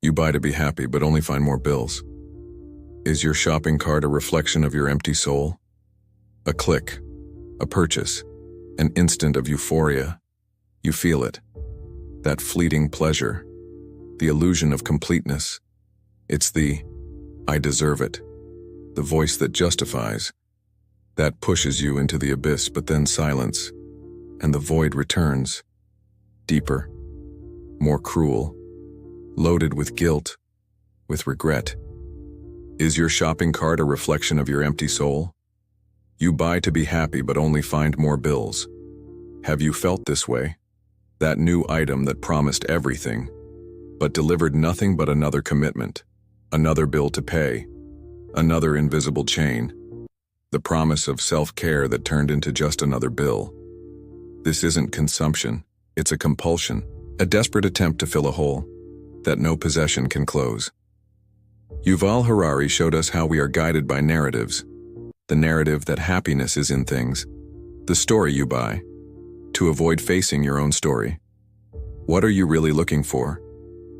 You buy to be happy, but only find more bills. Is your shopping cart a reflection of your empty soul? A click, a purchase, an instant of euphoria. You feel it. That fleeting pleasure. The illusion of completeness. It's the, "I deserve it." The voice that justifies. That pushes you into the abyss, but then silence. And the void returns. Deeper. More cruel. Loaded with guilt. With regret. Is your shopping cart a reflection of your empty soul? You buy to be happy, but only find more bills. Have you felt this way? That new item that promised everything, but delivered nothing but another commitment, another bill to pay, another invisible chain, the promise of self-care that turned into just another bill. This isn't consumption, it's a compulsion, a desperate attempt to fill a hole that no possession can close. Yuval Harari showed us how we are guided by narratives. The narrative that happiness is in things, the story you buy, to avoid facing your own story. What are you really looking for?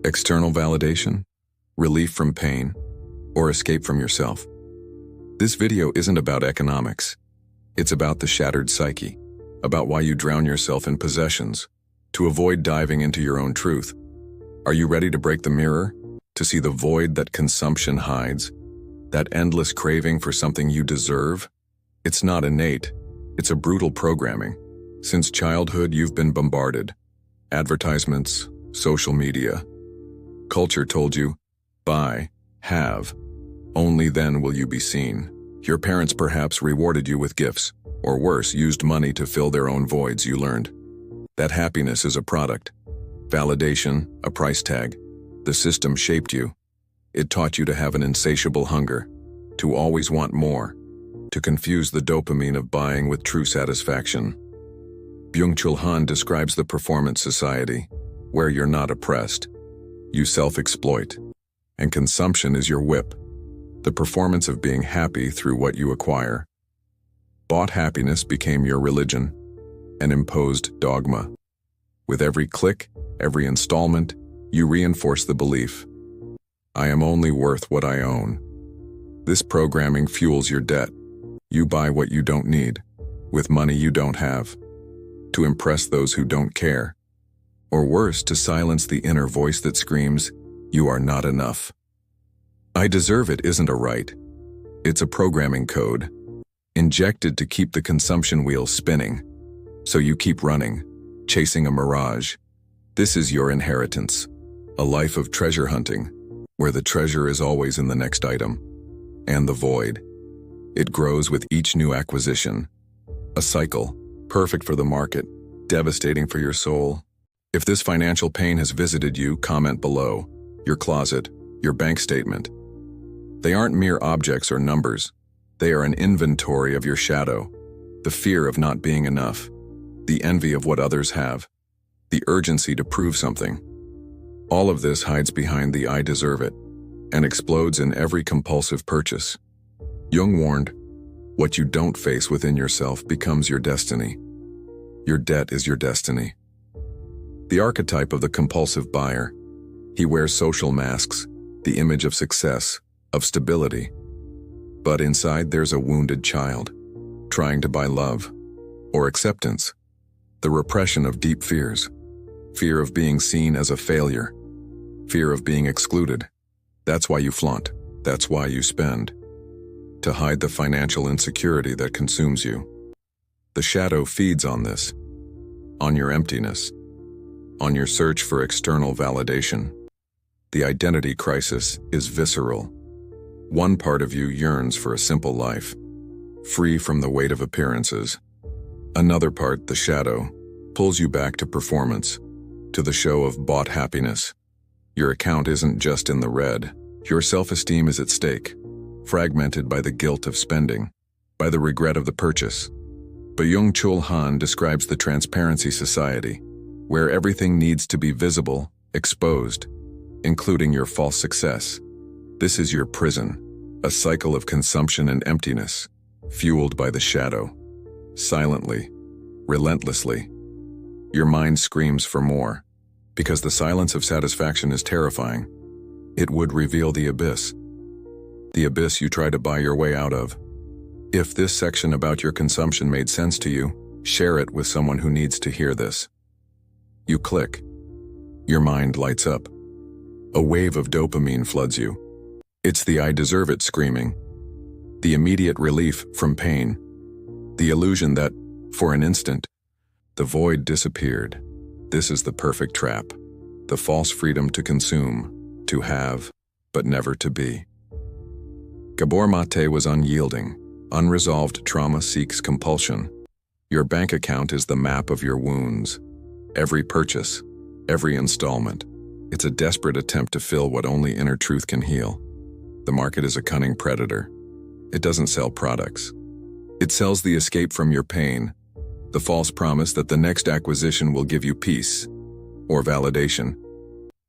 External validation? Relief from pain? Or escape from yourself? This video isn't about economics. It's about the shattered psyche, about why you drown yourself in possessions, to avoid diving into your own truth. Are you ready to break the mirror? To see the void that consumption hides? That endless craving for something you deserve? It's not innate. It's a brutal programming. Since childhood, you've been bombarded. Advertisements, social media. Culture told you, buy, have. Only then will you be seen. Your parents perhaps rewarded you with gifts, or worse, used money to fill their own voids. You learned that happiness is a product. Validation, a price tag. The system shaped you. It taught you to have an insatiable hunger, to always want more, to confuse the dopamine of buying with true satisfaction. Byung-Chul Han describes the performance society, where you're not oppressed. You self-exploit, and consumption is your whip, the performance of being happy through what you acquire. Bought happiness became your religion, an imposed dogma. With every click, every installment, you reinforce the belief, I am only worth what I own. This programming fuels your debt. You buy what you don't need, with money you don't have, to impress those who don't care, or worse, to silence the inner voice that screams, you are not enough. I deserve it isn't a right. It's a programming code, injected to keep the consumption wheel spinning, so you keep running, chasing a mirage. This is your inheritance, a life of treasure hunting, where the treasure is always in the next item, and the void. It grows with each new acquisition. A cycle, perfect for the market, devastating for your soul. If this financial pain has visited you, comment below. Your closet, your bank statement. They aren't mere objects or numbers. They are an inventory of your shadow, the fear of not being enough, the envy of what others have, the urgency to prove something. All of this hides behind the I deserve it, and explodes in every compulsive purchase. Jung warned, what you don't face within yourself becomes your destiny. Your debt is your destiny. The archetype of the compulsive buyer. He wears social masks, the image of success, of stability. But inside there's a wounded child, trying to buy love, or acceptance, the repression of deep fears. Fear of being seen as a failure. Fear of being excluded. That's why you flaunt. That's why you spend. To hide the financial insecurity that consumes you. The shadow feeds on this. On your emptiness. On your search for external validation. The identity crisis is visceral. One part of you yearns for a simple life, free from the weight of appearances. Another part, the shadow, pulls you back to performance, to the show of bought happiness. Your account isn't just in the red. Your self-esteem is at stake, fragmented by the guilt of spending, by the regret of the purchase. But Byung-Chul Han describes the transparency society, where everything needs to be visible, exposed, including your false success. This is your prison, a cycle of consumption and emptiness, fueled by the shadow. Silently, relentlessly. Your mind screams for more, because the silence of satisfaction is terrifying. It would reveal the abyss you try to buy your way out of. If this section about your consumption made sense to you, share it with someone who needs to hear this. You click. Your mind lights up. A wave of dopamine floods you. It's the "I deserve it" screaming. The immediate relief from pain. The illusion that, for an instant, the void disappeared. This is the perfect trap. The false freedom to consume, to have, but never to be. Gabor Mate was unyielding. Unresolved trauma seeks compulsion. Your bank account is the map of your wounds. Every purchase, every installment. It's a desperate attempt to fill what only inner truth can heal. The market is a cunning predator. It doesn't sell products. It sells the escape from your pain, the false promise that the next acquisition will give you peace or validation.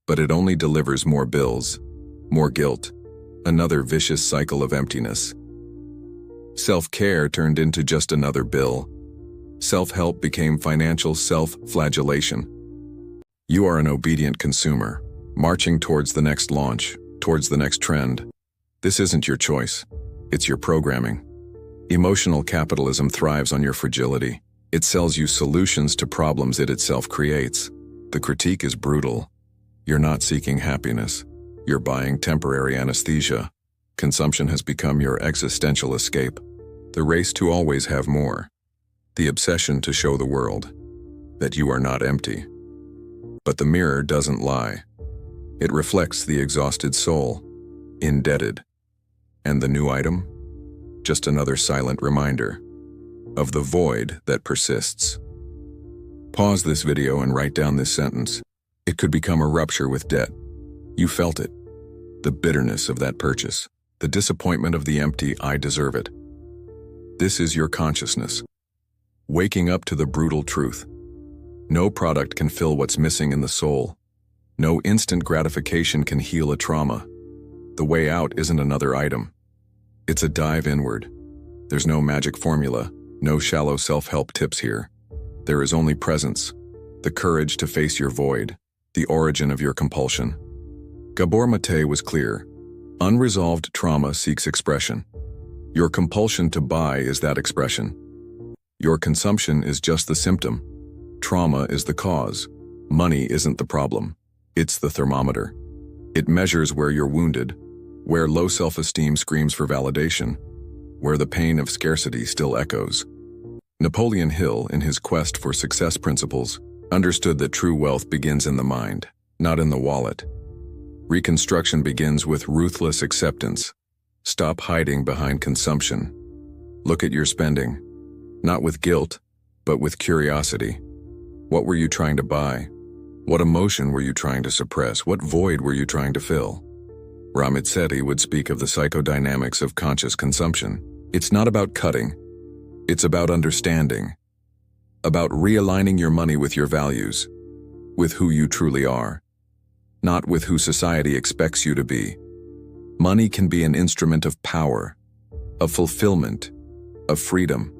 But it only delivers more bills, more guilt, another vicious cycle of emptiness. Self-care turned into just another bill. Self-help became financial self-flagellation. You are an obedient consumer, marching towards the next launch, towards the next trend. This isn't your choice. It's your programming. Emotional capitalism thrives on your fragility. It sells you solutions to problems it itself creates. The critique is brutal. You're not seeking happiness. You're buying temporary anesthesia. Consumption has become your existential escape. The race to always have more. The obsession to show the world that you are not empty. But the mirror doesn't lie. It reflects the exhausted soul, indebted. And the new item? Just another silent reminder of the void that persists. Pause this video and write down this sentence. It could become a rupture with debt. You felt it. The bitterness of that purchase. The disappointment of the empty "I deserve it." This is your consciousness. Waking up to the brutal truth. No product can fill what's missing in the soul. No instant gratification can heal a trauma. The way out isn't another item. It's a dive inward. There's no magic formula, no shallow self-help tips here. There is only presence, the courage to face your void, the origin of your compulsion. Gabor Mate was clear. Unresolved trauma seeks expression. Your compulsion to buy is that expression. Your consumption is just the symptom. Trauma is the cause. Money isn't the problem. It's the thermometer. It measures where you're wounded, where low self-esteem screams for validation, where the pain of scarcity still echoes. Napoleon Hill, in his Quest for Success Principles, understood that true wealth begins in the mind, not in the wallet. Reconstruction begins with ruthless acceptance. Stop hiding behind consumption. Look at your spending, not with guilt, but with curiosity. What were you trying to buy? What emotion were you trying to suppress? What void were you trying to fill? Ramit Sethi would speak of the psychodynamics of conscious consumption. It's not about cutting. It's about understanding. About realigning your money with your values, with who you truly are, not with who society expects you to be. Money can be an instrument of power, of fulfillment, of freedom,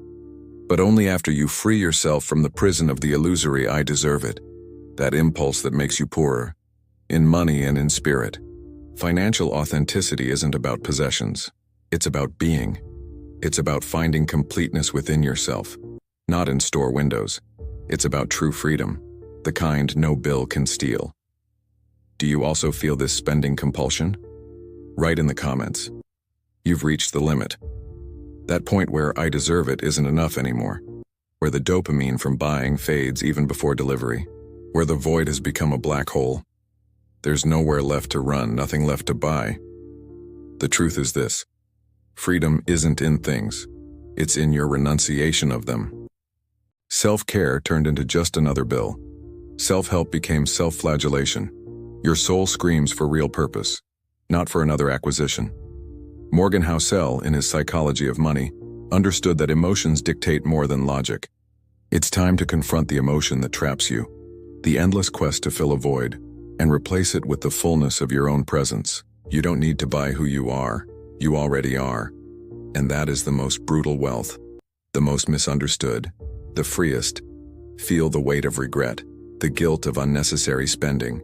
but only after you free yourself from the prison of the illusory "I deserve it," that impulse that makes you poorer, in money and in spirit. Financial authenticity isn't about possessions. It's about being. It's about finding completeness within yourself, not in store windows. It's about true freedom, the kind no bill can steal. Do you also feel this spending compulsion? Write in the comments. You've reached the limit. That point where "I deserve it" isn't enough anymore. Where the dopamine from buying fades even before delivery. Where the void has become a black hole. There's nowhere left to run, nothing left to buy. The truth is this. Freedom isn't in things. It's in your renunciation of them. Self-care turned into just another bill. Self-help became self-flagellation. Your soul screams for real purpose, not for another acquisition. Morgan Housel, in his Psychology of Money, understood that emotions dictate more than logic. It's time to confront the emotion that traps you, the endless quest to fill a void, and replace it with the fullness of your own presence. You don't need to buy who you are. You already are. And that is the most brutal wealth, the most misunderstood, the freest. Feel the weight of regret, the guilt of unnecessary spending,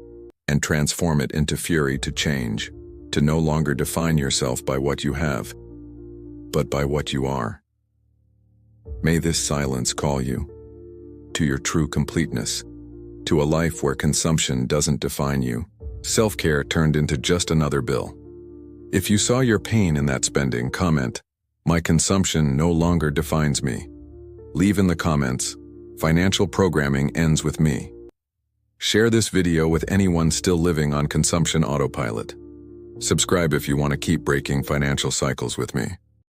and transform it into fury to change. to no longer define yourself by what you have, but by what you are. May this silence call you to your true completeness, to a life where consumption doesn't define you. Self-care turned into just another bill. If you saw your pain in that spending, comment, "My consumption no longer defines me." Leave in the comments, "Financial programming ends with me." Share this video with anyone still living on consumption autopilot. Subscribe if you want to keep breaking financial cycles with me.